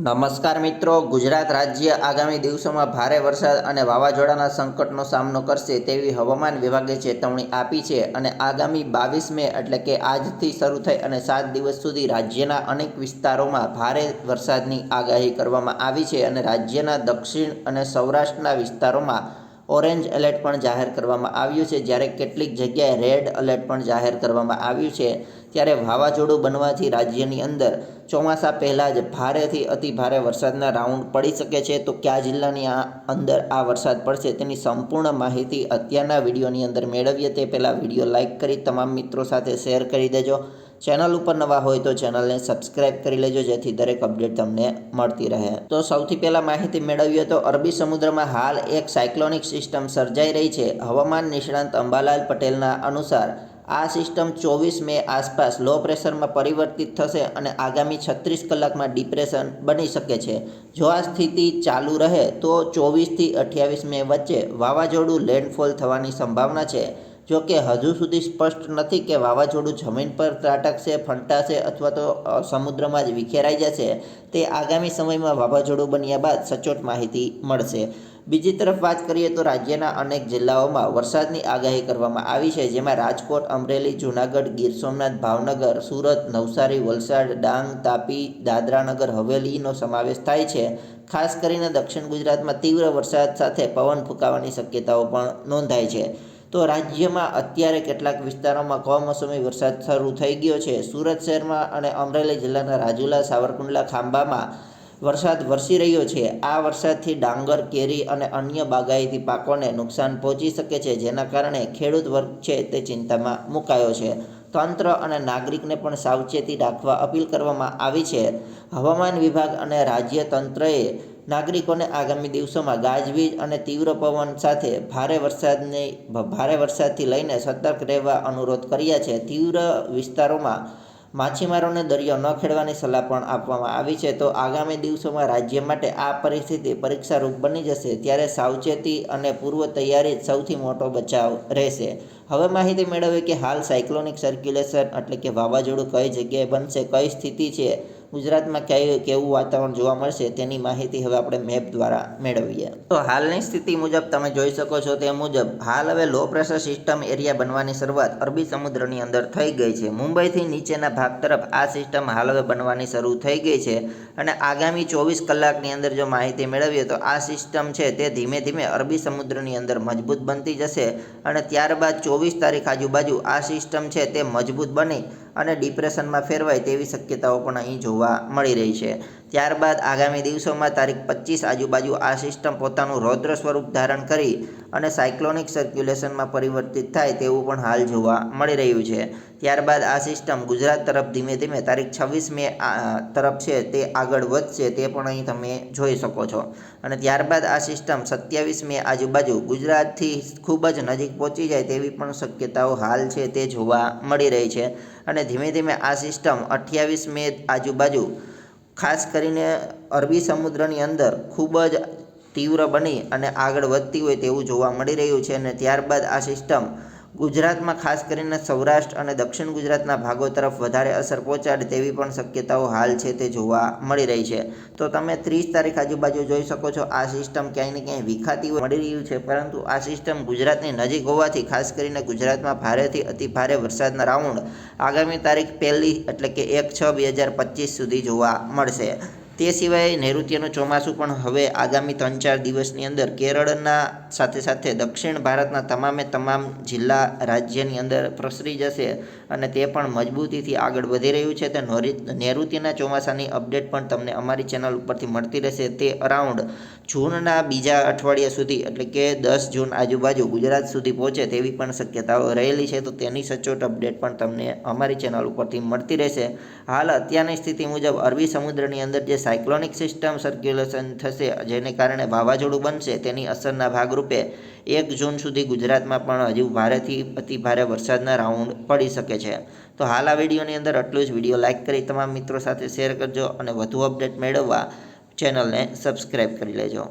નમસ્કાર મિત્રો, ગુજરાત રાજ્ય આગામી દિવસોમાં ભારે વરસાદ અને વાવાઝોડાના સંકટનો સામનો કરશે તેવી હવામાન વિભાગે ચેતવણી આપી છે અને આગામી 22 મે એટલે કે આજથી શરૂ થઈ અને 7 દિવસ સુધી રાજ્યના અનેક વિસ્તારોમાં ભારે વરસાદની આગાહી કરવામાં આવી છે અને રાજ્યના દક્ષિણ અને સૌરાષ્ટ્રના વિસ્તારોમાં ઓરેન્જ એલર્ટ પણ જાહેર કરવામાં આવ્યું છે, જ્યારે કેટલીક જગ્યાએ રેડ એલર્ટ પણ જાહેર કરવામાં આવ્યું છે. ત્યારે વાવાઝોડું બનવાથી રાજ્યની અંદર ચોમાસા પહેલાં જ ભારેથી અતિ ભારે વરસાદના રાઉન્ડ પડી શકે છે. તો કયા જિલ્લાની અંદર આ વરસાદ પડશે તેની સંપૂર્ણ માહિતી અત્યારના વિડીયોની અંદર મેળવીએ તે પહેલાં વિડીયો લાઇક કરી તમામ મિત્રો સાથે શેર કરી દેજો. ચેનલ ઉપર નવા હોય તો ચેનલને સબસ્ક્રાઇબ કરી લેજો, જેથી દરેક અપડેટ તમને મળતી રહે. તો સૌથી પહેલાં માહિતી મેળવીએ તો અરબી સમુદ્રમાં હાલ એક સાયક્લોનિક સિસ્ટમ સર્જાઈ રહી છે. હવામાન નિષ્ણાંત અંબાલાલ પટેલના અનુસાર આ સિસ્ટમ 24 મે આસપાસ લો પ્રેશરમાં પરિવર્તિત થશે અને આગામી 36 કલાકમાં ડિપ્રેશન બની શકે છે. જો આ સ્થિતિ ચાલુ રહે તો 24 થી 28 મે વચ્ચે વાવાઝોડું લેન્ડફોલ થવાની સંભાવના છે. જો કે હજુ સુધી સ્પષ્ટ નથી કે વાવાઝોડું જમીન પર ત્રાટકશે, ફંટાશે અથવા તો સમુદ્રમાં જ વિખેરાઈ જશે. તે આગામી સમયમાં વાવાઝોડું બન્યા બાદ સચોટ માહિતી મળશે. બીજી તરફ વાત કરીએ તો રાજ્યના અનેક જિલ્લાઓમાં વરસાદની આગાહી કરવામાં આવી છે, જેમાં રાજકોટ, અમરેલી, જૂનાગઢ, ગીર સોમનાથ, ભાવનગર, સુરત, નવસારી, વલસાડ, ડાંગ, તાપી, દાદરાનગર હવેલીનો સમાવેશ થાય છે. ખાસ કરીને દક્ષિણ ગુજરાતમાં તીવ્ર વરસાદ સાથે પવન ફૂંકાવાની શક્યતાઓ પણ નોંધાઈ છે. તો રાજ્યમાં અત્યારે કેટલાક વિસ્તારોમાં કમોસમી વરસાદ શરૂ થઈ ગયો છે. સુરત શહેરમાં અને અમરેલી જિલ્લાના રાજુલા, સાવરકુંડલા, ખાંભામાં વરસાદ વરસી રહ્યો છે. આ વરસાદથી ડાંગર, કેરી અને અન્ય બાગાયતી પાકોને નુકસાન પહોંચી શકે છે, જેના કારણે ખેડૂત વર્ગ છે તે ચિંતામાં મુકાયો છે. તંત્ર અને નાગરિકને પણ સાવચેતી રાખવા અપીલ કરવામાં આવી છે. હવામાન વિભાગ અને રાજ્ય તંત્રએ નાગરિકોને આગામી દિવસોમાં ગાજવીજ અને તીવ્ર પવન સાથે ભારે વરસાદથી લઈને સતર્ક રહેવા અનુરોધ કર્યા છે. તીવ્ર વિસ્તારોમાં માછીમારોને દરિયો ન ખેડવાની સલાહ પણ આપવામાં આવી છે. તો આગામી દિવસોમાં રાજ્ય માટે આ પરિસ્થિતિ પરીક્ષારૂપ બની જશે, ત્યારે સાવચેતી અને પૂર્વ તૈયારી સૌથી મોટો બચાવ રહેશે. હવે માહિતી મેળવીએ કે હાલ સાયક્લોનિક સર્ક્યુલેશન એટલે કે વાવાઝોડું કઈ જગ્યાએ બનશે, કઈ સ્થિતિ છે, ગુજરાતમાં કેવું વાતાવરણ જોવા મળશે તેની માહિતી હવે આપણે મેપ દ્વારા મેળવીએ. તો હાલની સ્થિતિ મુજબ તમે જોઈ શકો છો તે મુજબ હાલ હવે લો પ્રેશર સિસ્ટમ એરિયા બનવાની શરૂઆત અરબી સમુદ્રની અંદર થઈ ગઈ છે. મુંબઈથી નીચેના ભાગ તરફ આ સિસ્ટમ હાલ હવે બનવાની શરૂ થઈ ગઈ છે અને આગામી 24 કલાકની અંદર જો માહિતી મેળવીએ તો આ સિસ્ટમ છે તે ધીમે ધીમે અરબી સમુદ્રની અંદર મજબૂત બનતી જશે અને ત્યારબાદ 24 તારીખ આજુબાજુ આ સિસ્ટમ છે તે મજબૂત બની અને ડિપ્રેશનમાં ફેરવાય તેવી શક્યતાઓ પણ અહીં જોવા મળી રહી છે. ત્યારબાદ આગામી દિવસોમાં તારીખ 25 આજુબાજુ આ સિસ્ટમ પોતાનું રૌદ્ર સ્વરૂપ ધારણ કરી અને સાયક્લોનિક સર્ક્યુલેશનમાં પરિવર્તિત થાય તેવું પણ હાલ જોવા મળી રહ્યું છે. ત્યારબાદ આ સિસ્ટમ ગુજરાત તરફ ધીમે ધીમે તારીખ 26 મે તરફ છે તે આગળ વધશે, તે પણ અહીં તમે જોઈ શકો છો. અને ત્યારબાદ આ સિસ્ટમ 27 મે આજુબાજુ ગુજરાતથી ખૂબ જ નજીક પહોંચી જાય તેવી પણ શક્યતાઓ હાલ છે તે જોવા મળી રહી છે. અને ધીમે ધીમે આ સિસ્ટમ 28 મે આજુબાજુ ખાસ કરીને અરબી સમુદ્રની અંદર ખૂબ જ તીવ્ર બની અને આગળ વધતી હોય તેવું જોવા મળી રહ્યું છે. અને ત્યારબાદ આ સિસ્ટમ ગુજરાતમાં ખાસ કરીને સૌરાષ્ટ્ર અને દક્ષિણ ગુજરાતના ભાગો તરફ વધારે અસર પહોંચાડે તેવી પણ શક્યતાઓ હાલ છે તે જોવા મળી રહી છે. તો તમે 30 તારીખ આજુબાજુ જોઈ શકો છો આ સિસ્ટમ ક્યાંય ને ક્યાંય વિખાતી મળી રહ્યું છે, પરંતુ આ સિસ્ટમ ગુજરાતની નજીક હોવાથી ખાસ કરીને ગુજરાતમાં ભારેથી અતિ ભારે વરસાદના રાઉન્ડ આગામી તારીખ 1 એટલે કે 1/6/2025 સુધી જોવા મળશે. તે સિવાય નૈઋત્યનું ચોમાસું પણ હવે આગામી 3-4 દિવસની અંદર કેરળના સાથે સાથે દક્ષિણ ભારતના તમામ જિલ્લા રાજ્યની અંદર પ્રસરી જશે અને તે પણ મજબૂતીથી આગળ વધી રહ્યું છે. તે નૈઋત્યના ચોમાસાની અપડેટ પણ તમને અમારી ચેનલ ઉપરથી મળતી રહેશે. તે અરાઉન્ડ જૂનના બીજા અઠવાડિયા સુધી એટલે કે 10 જૂન આજુબાજુ ગુજરાત સુધી પહોંચે તેવી પણ શક્યતાઓ રહેલી છે. તો તેની સચોટ અપડેટ પણ તમને અમારી ચેનલ ઉપરથી મળતી રહેશે. હાલ અત્યારની સ્થિતિ મુજબ અરબી સમુદ્રની અંદર જે સાયક્લોનિક સિસ્ટમ સર્ક્યુલેશન થશે, જેને કારણે વાવાઝોડું બનશે, તેની અસરના ભાગરૂપે 1 જૂન સુધી ગુજરાતમાં પણ હજુ ભારેથી અતિ ભારે વરસાદના રાઉન્ડ પડી શકે છે. તો હાલ આ વિડીયોની અંદર આટલું જ. વિડીયો લાઇક કરી તમામ મિત્રો સાથે શેર કરજો અને વધુ અપડેટ મેળવવા ચેનલને સબસ્ક્રાઈબ કરી લેજો.